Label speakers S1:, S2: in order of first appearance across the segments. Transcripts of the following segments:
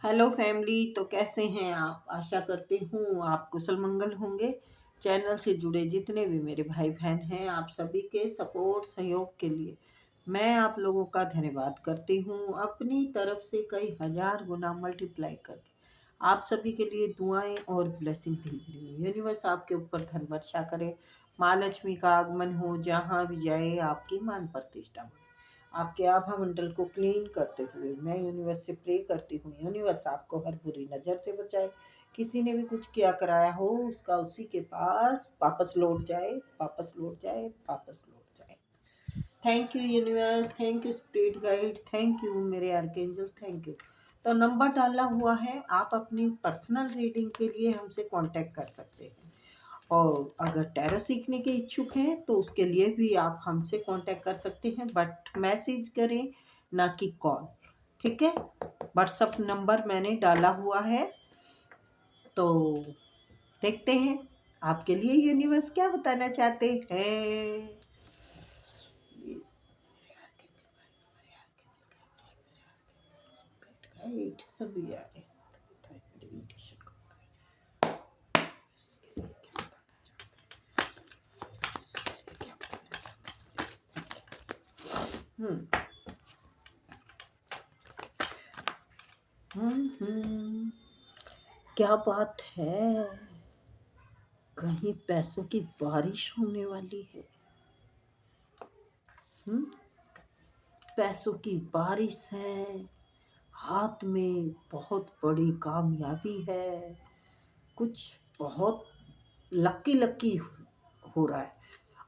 S1: Hello family. तो कैसे हैं आप? आशा करती हूँ आप कुशल मंगल होंगे। चैनल से जुड़े जितने भी मेरे भाई बहन हैं, आप सभी के सपोर्ट सहयोग के लिए मैं आप लोगों का धन्यवाद करती हूँ। अपनी तरफ से कई हजार गुना मल्टीप्लाई करके आप सभी के लिए दुआएं और ब्लेसिंग भेज रही हूँ। यूनिवर्स आपके ऊपर धन वर्षा करे, माँ लक्ष्मी का आगमन हो, जहाँ भी जाए आपकी मान प्रतिष्ठा हो। आपके आभा मंडल को क्लीन करते हुए मैं यूनिवर्स से प्रे करती हूँ, यूनिवर्स आपको हर बुरी नज़र से बचाए। किसी ने भी कुछ किया कराया हो उसका उसी के पास वापस लौट जाए, वापस लौट जाए, वापस लौट जाए। Thank you universe, thank you spirit guide, thank you मेरे आर्कएंजल, थैंक यू। तो नंबर डाला हुआ है, आप अपनी पर्सनल रीडिंग के लिए हमसे कांटेक्ट कर सकते हैं। और अगर टैरो सीखने के इच्छुक हैं तो उसके लिए भी आप हमसे कांटेक्ट कर सकते हैं, बट मैसेज करें ना कि कॉल। ठीक है, व्हाट्सअप नंबर मैंने डाला हुआ है। तो देखते हैं आपके लिए यूनिवर्स क्या बताना चाहते हैं। सभी आ रहे हैं। हम्म क्या बात है, कहीं पैसों की बारिश होने वाली है। पैसों की बारिश है, हाथ में बहुत बड़ी कामयाबी है, कुछ बहुत लकी लकी हो रहा है।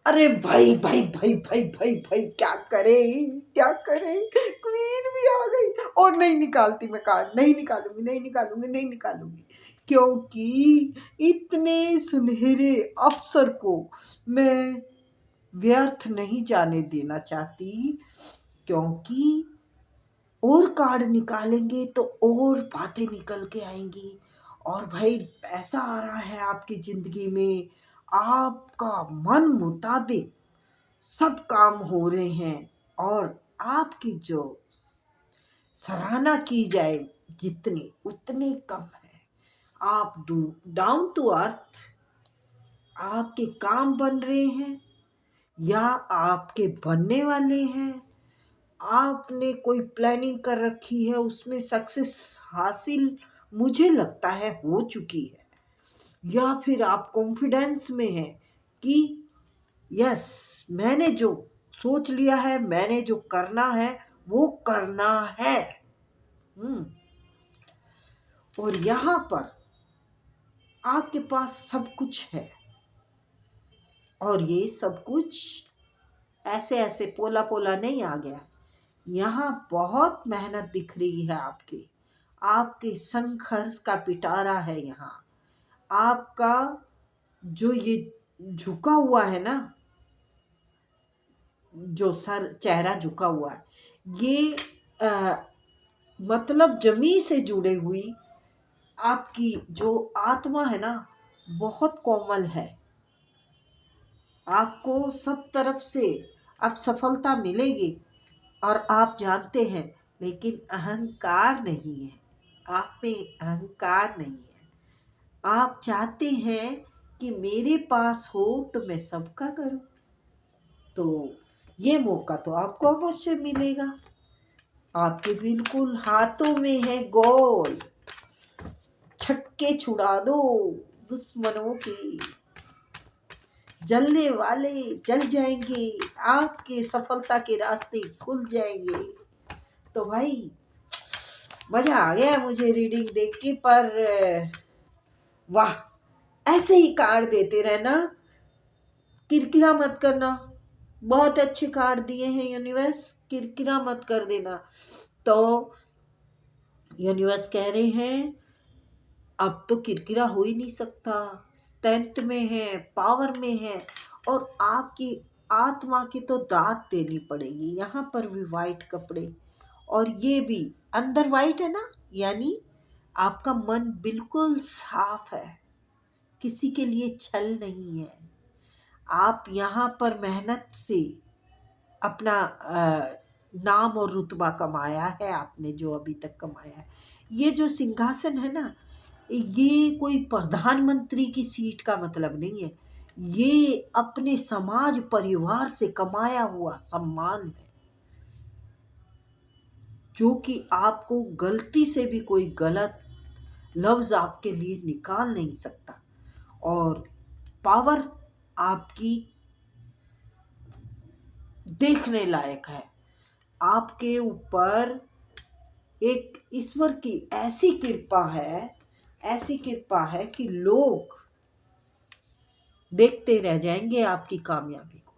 S1: अरे भाई भाई भाई भाई भाई भाई, क्या करें क्या करें, क्वीन भी आ गई। और नहीं निकालती मैं कार्ड, नहीं निकालूंगी, नहीं निकालूंगी, नहीं निकालूंगी, क्योंकि इतने सुनहरे अवसर को मैं व्यर्थ नहीं जाने देना चाहती। क्योंकि और कार्ड निकालेंगे तो और बातें निकल के आएंगी। और भाई पैसा आ रहा है आपकी जिंदगी में, आपका मन मुताबिक सब काम हो रहे हैं। और आपकी जो सराहना की जाए जितनी उतनी कम है। आप डाउन टू अर्थ, आपके काम बन रहे हैं या आपके बनने वाले हैं। आपने कोई प्लानिंग कर रखी है, उसमें सक्सेस हासिल मुझे लगता है हो चुकी है। या फिर आप कॉन्फिडेंस में हैं कि यस, मैंने जो सोच लिया है, मैंने जो करना है वो करना है। और यहाँ पर आपके पास सब कुछ है। और ये सब कुछ ऐसे ऐसे पोला पोला नहीं आ गया। यहाँ बहुत मेहनत दिख रही है आपकी, आपके संघर्ष का पिटारा है यहाँ। आपका जो ये झुका हुआ है ना, जो सर चेहरा झुका हुआ है, ये मतलब जमीन से जुड़े हुई आपकी जो आत्मा है ना, बहुत कोमल है। आपको सब तरफ से अब सफलता मिलेगी और आप जानते हैं, लेकिन अहंकार नहीं है आप में, अहंकार नहीं है। आप चाहते हैं कि मेरे पास हो तो मैं सबका करूं। तो ये मौका तो आपको अवश्य मिलेगा। आपके बिल्कुल हाथों में है गोल, छक्के छुड़ा दो दुश्मनों की, जलने वाले जल जाएंगे, आपके सफलता के रास्ते खुल जाएंगे। तो भाई मजा आ गया मुझे रीडिंग देख के। पर वाह, ऐसे ही कार्ड देते रहना, किरकिरा मत करना। बहुत अच्छे कार्ड दिए हैं यूनिवर्स, किरकिरा मत कर देना। तो यूनिवर्स कह रहे हैं अब तो किरकिरा हो ही नहीं सकता, स्ट्रेंथ में है, पावर में है। और आपकी आत्मा की तो दाद देनी पड़ेगी। यहाँ पर भी वाइट कपड़े, और ये भी अंदर वाइट है ना, यानी आपका मन बिल्कुल साफ है, किसी के लिए छल नहीं है। आप यहाँ पर मेहनत से अपना नाम और रुतबा कमाया है आपने, जो अभी तक कमाया है। ये जो सिंहासन है ना, ये कोई प्रधानमंत्री की सीट का मतलब नहीं है। ये अपने समाज परिवार से कमाया हुआ सम्मान है, जो कि आपको गलती से भी कोई गलत लफ्ज आपके लिए निकाल नहीं सकता। और पावर आपकी देखने लायक है। आपके ऊपर एक ईश्वर की ऐसी कृपा है, ऐसी कृपा है कि लोग देखते रह जाएंगे आपकी कामयाबी को।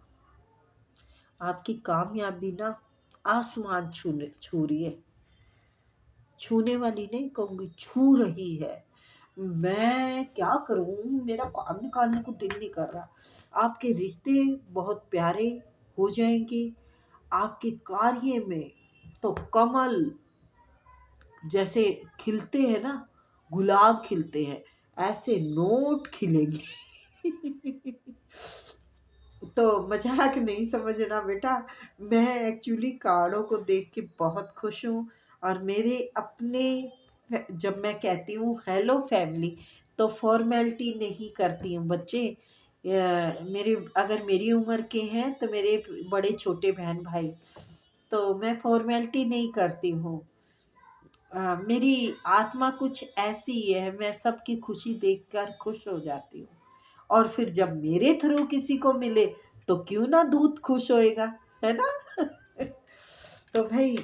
S1: आपकी कामयाबी ना आसमान छू रही है, छूने वाली नहीं कहूंगी, छू रही है। मैं क्या करूं, मेरा काम निकालने को दिल नहीं कर रहा। आपके रिश्ते बहुत प्यारे हो जाएंगे। आपके कार्य में तो कमल जैसे खिलते हैं ना, गुलाब खिलते हैं, ऐसे नोट खिलेंगे। तो मजाक नहीं समझना बेटा, मैं एक्चुअली कार्डों को देख के बहुत खुश हूँ। और मेरे अपने, जब मैं कहती हूँ हेलो फैमिली, तो फॉर्मेलिटी नहीं करती हूँ बच्चे। मेरे अगर मेरी उम्र के हैं तो मेरे बड़े छोटे बहन भाई, तो मैं फॉर्मेलिटी नहीं करती हूँ। मेरी आत्मा कुछ ऐसी है, मैं सबकी खुशी देखकर खुश हो जाती हूँ। और फिर जब मेरे थ्रू किसी को मिले तो क्यों ना दूत खुश होएगा, है ना। तो भाई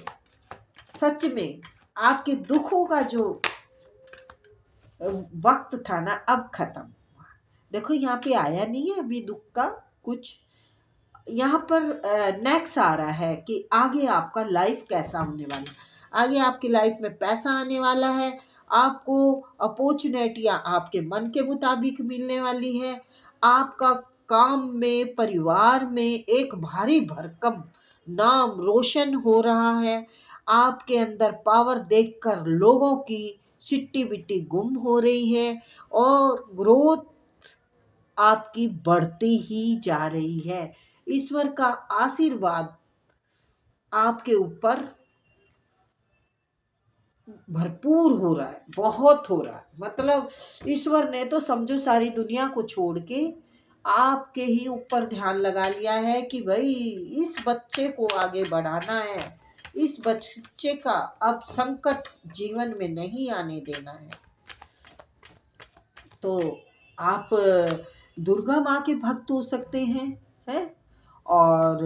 S1: सच में आपके दुखों का जो वक्त था ना, अब खत्म। देखो यहाँ पे आया नहीं है अभी दुख का कुछ, यहाँ पर नेक्स्ट आ रहा है कि आगे आपका लाइफ कैसा होने वाला है। आगे आपकी लाइफ में पैसा आने वाला है, आपको अपॉर्चुनिटियाँ आपके मन के मुताबिक मिलने वाली है। आपका काम में, परिवार में एक भारी भरकम नाम रोशन हो रहा है। आपके अंदर पावर देखकर लोगों की सिट्टी बिट्टी गुम हो रही है, और ग्रोथ आपकी बढ़ती ही जा रही है। ईश्वर का आशीर्वाद आपके ऊपर भरपूर हो रहा है, बहुत हो रहा है। मतलब ईश्वर ने तो समझो सारी दुनिया को छोड़ के आपके ही ऊपर ध्यान लगा लिया है कि भाई इस बच्चे को आगे बढ़ाना है, इस बच्चे का अब संकट जीवन में नहीं आने देना है। तो आप दुर्गा माँ के भक्त हो सकते हैं। और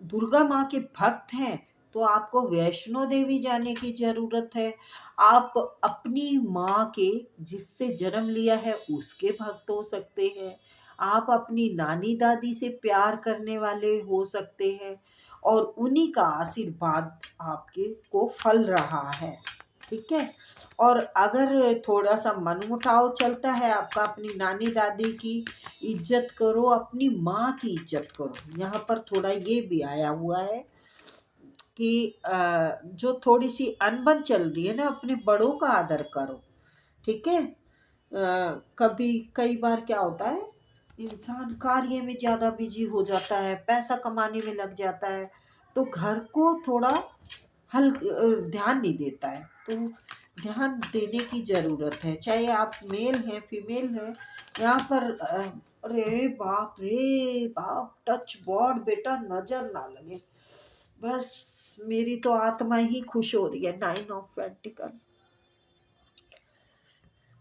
S1: दुर्गा माँ के भक्त हैं तो आपको वैष्णो देवी जाने की जरूरत है। आप अपनी माँ के, जिससे जन्म लिया है, उसके भक्त हो सकते हैं। आप अपनी नानी दादी से प्यार करने वाले हो सकते हैं, और उन्हीं का आशीर्वाद आपके को फल रहा है। ठीक है। और अगर थोड़ा सा मनमुटाव चलता है आपका, अपनी नानी दादी की इज्जत करो, अपनी माँ की इज्जत करो। यहाँ पर थोड़ा ये भी आया हुआ है कि जो थोड़ी सी अनबन चल रही है ना, अपने बड़ों का आदर करो। ठीक है। कभी कई बार क्या होता है, इंसान कार्य में ज़्यादा बिजी हो जाता है, पैसा कमाने में लग जाता है, तो घर को थोड़ा ध्यान नहीं देता है। तो ध्यान देने की ज़रूरत है, चाहे आप मेल हैं फीमेल हैं। यहाँ पर अरे बाप रे बाप, टच बॉड बेटा, नज़र ना लगे बस। मेरी तो आत्मा ही खुश हो रही है। 9 ऑफ पेंटिकल,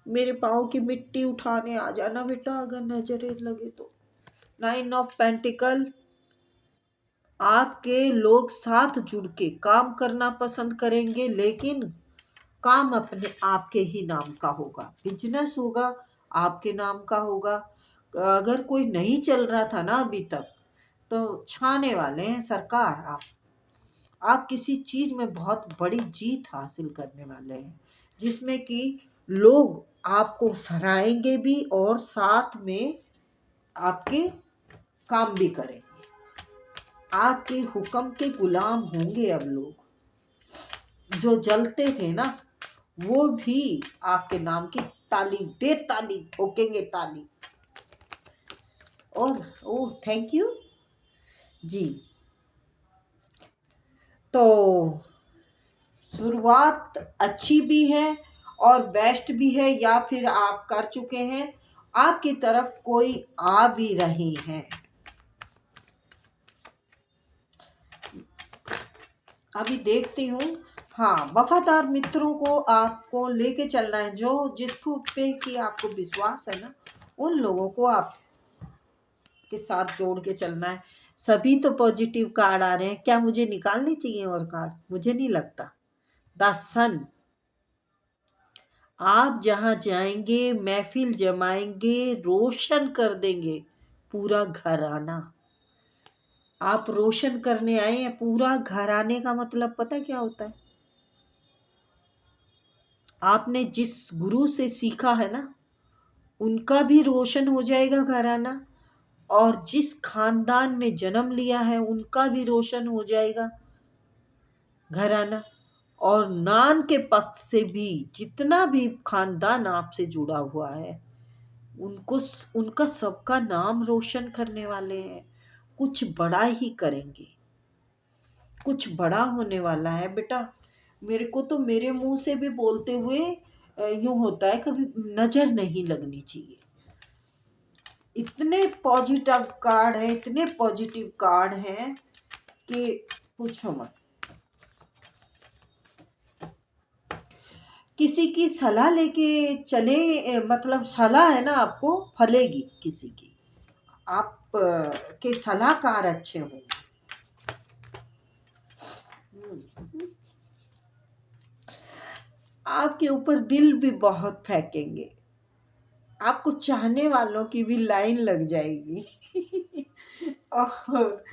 S1: मेरे पाँव की मिट्टी उठाने आ जाना बेटा अगर नजरें लगे तो। 9 ऑफ पेंटिकल, आपके लोग साथ जुड़ के काम करना पसंद करेंगे, लेकिन काम अपने आपके ही नाम का होगा, बिजनेस होगा आपके नाम का होगा। अगर कोई नहीं चल रहा था ना अभी तक, तो छाने वाले हैं सरकार। आप किसी चीज में बहुत बड़ी जीत हासिल करने वाले हैं, जिसमें कि लोग आपको सराहेंगे भी और साथ में आपके काम भी करेंगे। आपके हुक्म के गुलाम होंगे अब लोग। जो जलते थे ना, वो भी आपके नाम की ताली दे, ताली ठोकेंगे ताली। और ओह थैंक यू जी। तो शुरुआत अच्छी भी है और बेस्ट भी है, या फिर आप कर चुके हैं, आपकी तरफ कोई आ भी रहे हैं। अभी देखती हूँ। हाँ, वफादार मित्रों को आपको लेके चलना है, जो जिसको पे कि आपको विश्वास है ना, उन लोगों को आप के साथ जोड़ के चलना है। सभी तो पॉजिटिव कार्ड आ रहे हैं, क्या मुझे निकालने चाहिए और कार्ड? मुझे नहीं लगता। द सन, आप जहां जाएंगे महफिल जमाएंगे, रोशन कर देंगे पूरा घराना। आप रोशन करने आए हैं। पूरा घराने का मतलब पता क्या होता है? आपने जिस गुरु से सीखा है ना, उनका भी रोशन हो जाएगा घराना, और जिस खानदान में जन्म लिया है उनका भी रोशन हो जाएगा घराना। और नान के पक्ष से भी जितना भी खानदान आपसे जुड़ा हुआ है, उनको, उनका सबका नाम रोशन करने वाले हैं। कुछ बड़ा ही करेंगे, कुछ बड़ा होने वाला है बेटा। मेरे को तो मेरे मुंह से भी बोलते हुए यूं होता है, कभी नजर नहीं लगनी चाहिए। इतने पॉजिटिव कार्ड है, इतने पॉजिटिव कार्ड हैं कि पूछो मत। किसी की सलाह लेके चले, मतलब सलाह है ना आपको फलेगी किसी की, आप के सलाहकार अच्छे होंगे। आपके ऊपर दिल भी बहुत फेंकेंगे, आपको चाहने वालों की भी लाइन लग जाएगी और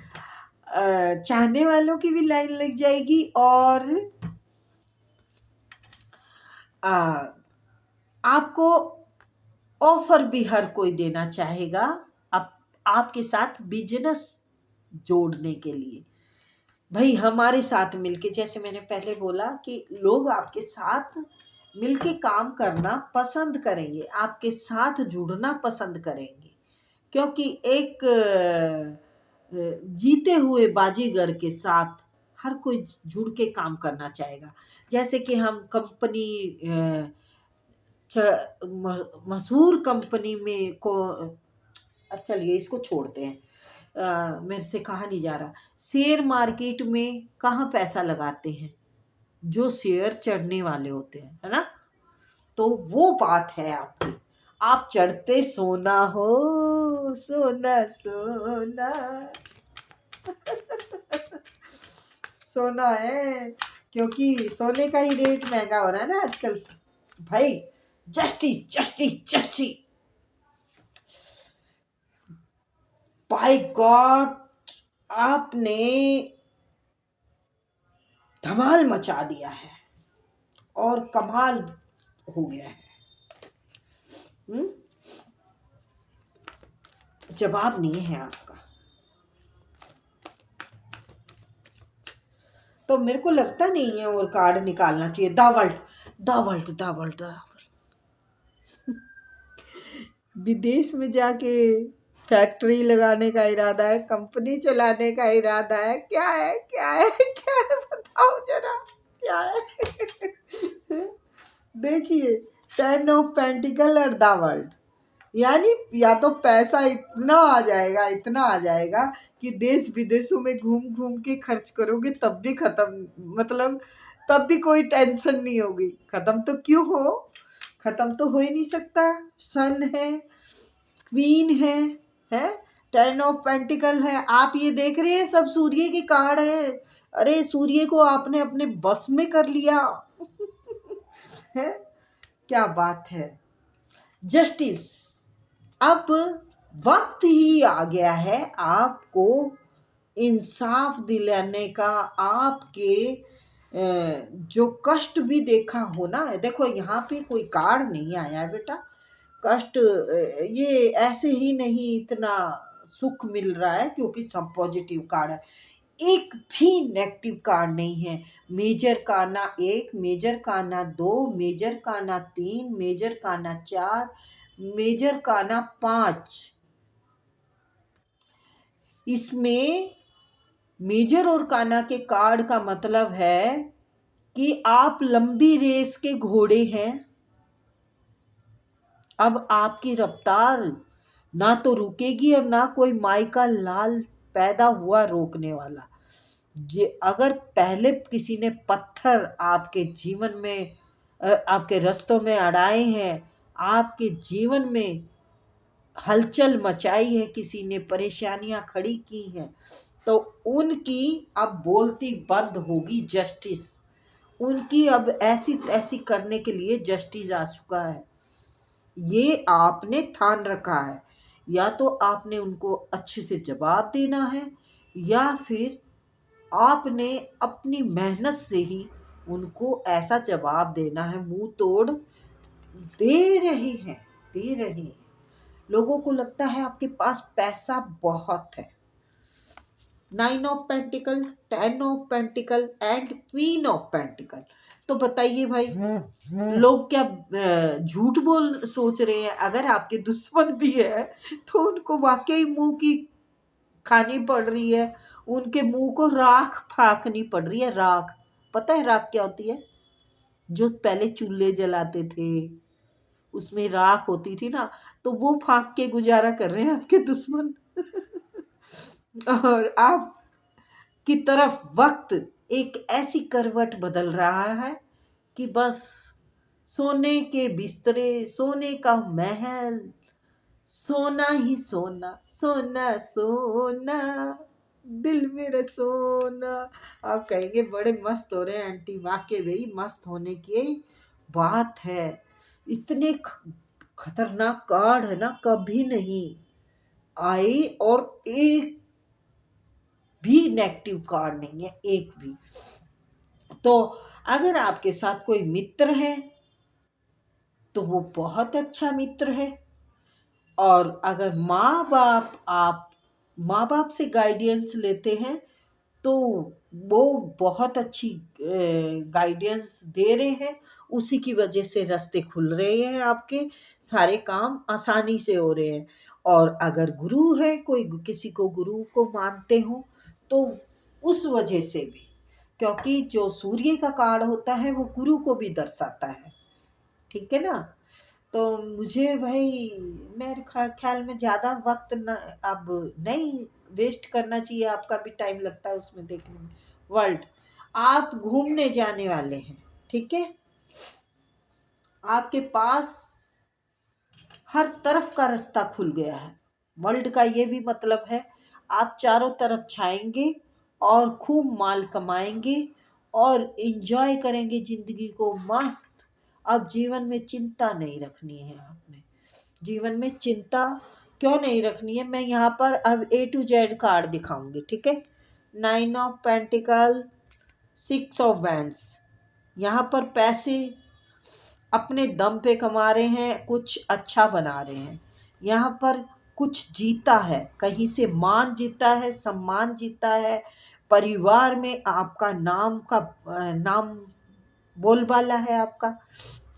S1: चाहने वालों की भी लाइन लग जाएगी, और आपको ऑफर भी हर कोई देना चाहेगा आपके साथ बिजनेस जोड़ने के लिए। भाई हमारे साथ मिलके, जैसे मैंने पहले बोला कि लोग आपके साथ मिलके काम करना पसंद करेंगे, आपके साथ जुड़ना पसंद करेंगे, क्योंकि एक जीते हुए बाजीगर के साथ हर कोई जुड़ के काम करना चाहेगा। जैसे कि हम कंपनी, मशहूर कंपनी में को, चलिए इसको छोड़ते हैं, मेरे से कहा नहीं जा रहा। शेयर मार्केट में कहाँ पैसा लगाते हैं? जो शेयर चढ़ने वाले होते हैं, है ना? तो वो बात है आपकी। आप चढ़ते सोना हो, सोना सोना सोना है, क्योंकि सोने का ही रेट महंगा हो रहा है ना आजकल भाई। Justice justice justice, by God, आपने धमाल मचा दिया है और कमाल हो गया है। जवाब नहीं है आपका। तो मेरे को लगता नहीं है और कार्ड निकालना चाहिए। दावल्ट दावल्ट दावल्ट विदेश में जाके फैक्ट्री लगाने का इरादा है, कंपनी चलाने का इरादा है, क्या है क्या है क्या है, बताओ जरा क्या है देखिए, 10 ऑफ पेंटिकल और द वर्ल्ड, यानी या तो पैसा इतना आ जाएगा, इतना आ जाएगा कि देश विदेशों में घूम घूम के खर्च करोगे तब भी खत्म, मतलब तब भी कोई टेंशन नहीं होगी। खत्म तो क्यों हो, खत्म तो हो ही नहीं सकता। सन है, क्वीन है 10 ऑफ पेंटिकल है। आप ये देख रहे हैं सब सूर्य के कार्ड है। अरे सूर्य को आपने अपने बस में कर लिया है, क्या बात है। जस्टिस, अब वक्त ही आ गया है आपको इंसाफ दिलाने का। आपके जो कष्ट भी देखा हो ना, देखो यहाँ पे कोई कार्ड नहीं आया है बेटा। कष्ट ये ऐसे ही नहीं इतना सुख मिल रहा है क्योंकि सब पॉजिटिव कार्ड है। एक भी नेगेटिव कार्ड नहीं है। मेजर का ना 1, मेजर का ना 2, मेजर का ना 3, मेजर का ना 4, मेजर का ना 5। इसमें मेजर और काना के कार्ड का मतलब है कि आप लंबी रेस के घोड़े हैं। अब आपकी रफ्तार ना तो रुकेगी और ना कोई माई का लाल पैदा हुआ रोकने वाला। जे अगर पहले किसी ने पत्थर आपके जीवन में आपके रास्तों में अड़ाए हैं, आपके जीवन में हलचल मचाई है, किसी ने परेशानियां खड़ी की हैं, तो उनकी अब बोलती बंद होगी जस्टिस। उनकी अब ऐसी ऐसी करने के लिए जस्टिस आ चुका है। ये आपने ठान रखा है, या तो आपने उनको अच्छे से जवाब देना है, या फिर आपने अपनी मेहनत से ही उनको ऐसा जवाब देना है, मुंह तोड़। दे रहे हैं। लोगों को लगता है आपके पास पैसा बहुत है। 9 of pentacle, 10 of pentacle and queen of pentacle. तो बताइए भाई, लोग क्या झूठ बोल सोच रहे हैं? अगर आपके दुश्मन भी है तो उनको वाकई मुंह की खानी पड़ रही है, उनके मुंह को राख फाकनी पड़ रही है। राख, पता है राख क्या होती है? जो पहले चूल्हे जलाते थे उसमें राख होती थी ना, तो वो फाक के गुजारा कर रहे हैं आपके दुश्मन। और आप की तरफ वक्त एक ऐसी करवट बदल रहा है कि बस सोने के बिस्तरे, सोने का महल, सोना ही सोना, सोना सोना, दिल मेरा सोना। आप कहेंगे बड़े मस्त हो रहे हैं आंटी। वाकई भाई मस्त होने की बात है। इतने खतरनाक कार्ड है ना, कभी नहीं आए, और एक भी नेगेटिव कार्ड नहीं है, एक भी। तो अगर आपके साथ कोई मित्र है तो वो बहुत अच्छा मित्र है। और अगर आप माँ बाप से गाइडेंस लेते हैं तो वो बहुत अच्छी गाइडेंस दे रहे हैं। उसी की वजह से रास्ते खुल रहे हैं, आपके सारे काम आसानी से हो रहे हैं। और अगर गुरु है, कोई किसी को गुरु को मानते हो, तो उस वजह से भी, क्योंकि जो सूर्य का कार्ड होता है वो गुरु को भी दर्शाता है। ठीक है ना? तो मुझे भाई, मेरे ख्याल में ज़्यादा वक्त न अब नहीं वेस्ट करना चाहिए। आपका भी टाइम लगता है उसमें देखने में। वर्ल्ड, आप घूमने जाने वाले हैं, ठीक है? आपके पास हर तरफ का रास्ता खुल गया है। वर्ल्ड का ये भी मतलब है आप चारों तरफ छाएंगे और खूब माल कमाएंगे और एंजॉय करेंगे जिंदगी को मस्त। अब जीवन में चिंता नहीं रखनी है आपने। जीवन में चिंता क्यों नहीं रखनी है? मैं यहाँ पर अब A to Z कार्ड दिखाऊंगी, ठीक है? 9 ऑफ पेंटिकल, 6 ऑफ वैंड्स। यहाँ पर पैसे अपने दम पे कमा रहे हैं, कुछ अच्छा बना रहे हैं। यहाँ पर कुछ जीता है, कहीं से मान जीता है, सम्मान जीता है, परिवार में आपका नाम बोलबाला है आपका।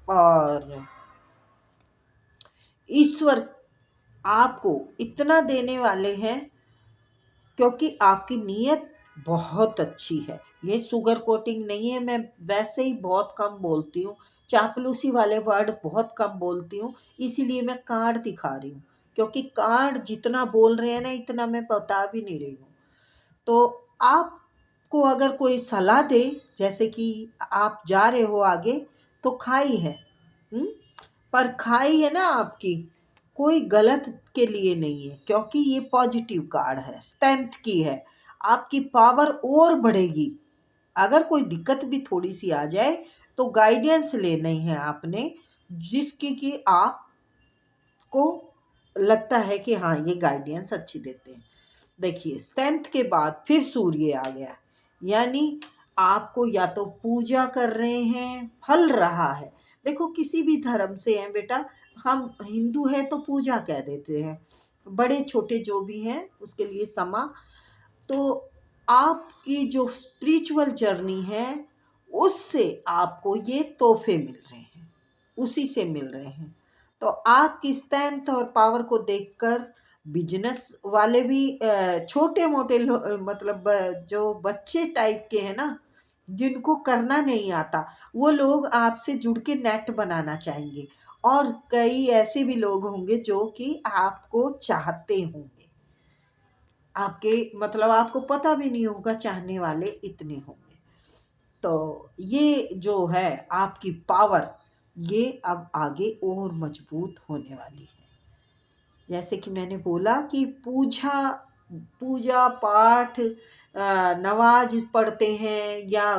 S1: और ईश्वर आपको इतना देने वाले हैं क्योंकि आपकी नीयत बहुत अच्छी है। ये शुगर कोटिंग नहीं है, मैं वैसे ही बहुत कम बोलती हूँ, चापलूसी वाले वर्ड बहुत कम बोलती हूँ, इसीलिए मैं कार्ड दिखा रही हूँ। क्योंकि कार्ड जितना बोल रहे हैं ना, इतना मैं बता भी नहीं रही हूँ। तो आपको अगर कोई सलाह दे, जैसे कि आप जा रहे हो आगे, तो खाई है, पर खाई है ना आपकी, कोई गलत के लिए नहीं है, क्योंकि ये पॉजिटिव कार्ड है, स्ट्रेंथ की है। आपकी पावर और बढ़ेगी। अगर कोई दिक्कत भी थोड़ी सी आ जाए तो गाइडेंस लेनी है आपने, जिसकी कि आपको लगता है कि हाँ ये गाइडेंस अच्छी देते हैं। देखिए, स्ट्रेंथ के बाद फिर सूर्य आ गया, यानी आपको या तो पूजा कर रहे हैं, फल रहा है। देखो, किसी भी धर्म से हैं बेटा, हम हिंदू हैं तो पूजा कह देते हैं, बड़े छोटे जो भी हैं उसके लिए समा। तो आपकी जो स्पिरिचुअल जर्नी है उससे आपको ये तोहफे मिल रहे हैं, उसी से मिल रहे हैं। तो आपकी स्ट्रेंथ और पावर को देखकर बिजनेस वाले भी छोटे मोटे मतलब जो बच्चे टाइप के हैं ना, जिनको करना नहीं आता, वो लोग आपसे जुड़ के नेट बनाना चाहेंगे। और कई ऐसे भी लोग होंगे जो कि आपको चाहते होंगे, आपके मतलब आपको पता भी नहीं होगा, चाहने वाले इतने होंगे। तो ये जो है आपकी पावर, ये अब आगे और मजबूत होने वाली है। जैसे कि मैंने बोला कि पूजा पूजा पाठ, नमाज पढ़ते हैं या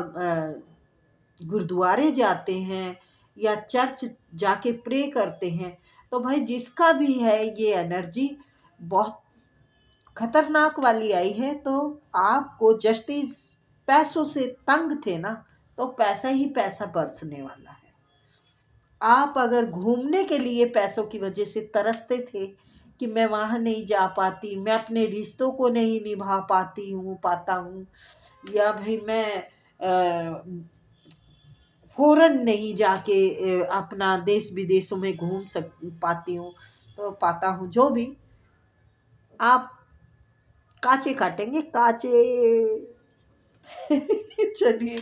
S1: गुरुद्वारे जाते हैं या चर्च जाके प्रे करते हैं, तो भाई जिसका भी है ये एनर्जी बहुत खतरनाक वाली आई है। तो आपको जस्टिस, पैसों से तंग थे ना, तो पैसा ही पैसा बरसने वाला है। आप अगर घूमने के लिए पैसों की वजह से तरसते थे कि मैं वहाँ नहीं जा पाती, मैं अपने रिश्तों को नहीं निभा पाता हूँ, या भाई मैं फौरन नहीं जाके अपना देश विदेशों में घूम पाती हूँ, तो पाता हूँ, जो भी आप काचे काटेंगे काचे। चलिए,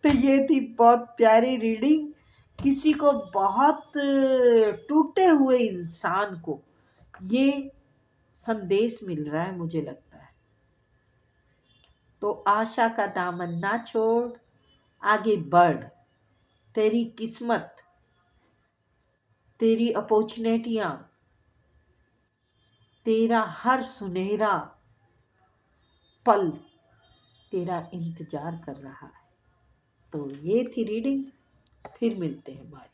S1: तो ये थी बहुत प्यारी रीडिंग। किसी को बहुत टूटे हुए इंसान को ये संदेश मिल रहा है, मुझे लगता है। तो आशा का दामन ना छोड़, आगे बढ़। तेरी किस्मत, तेरी अपॉर्चुनिटियां, तेरा हर सुनहरा पल तेरा इंतजार कर रहा है। तो ये थी रीडिंग, फिर मिलते हैं, बाय।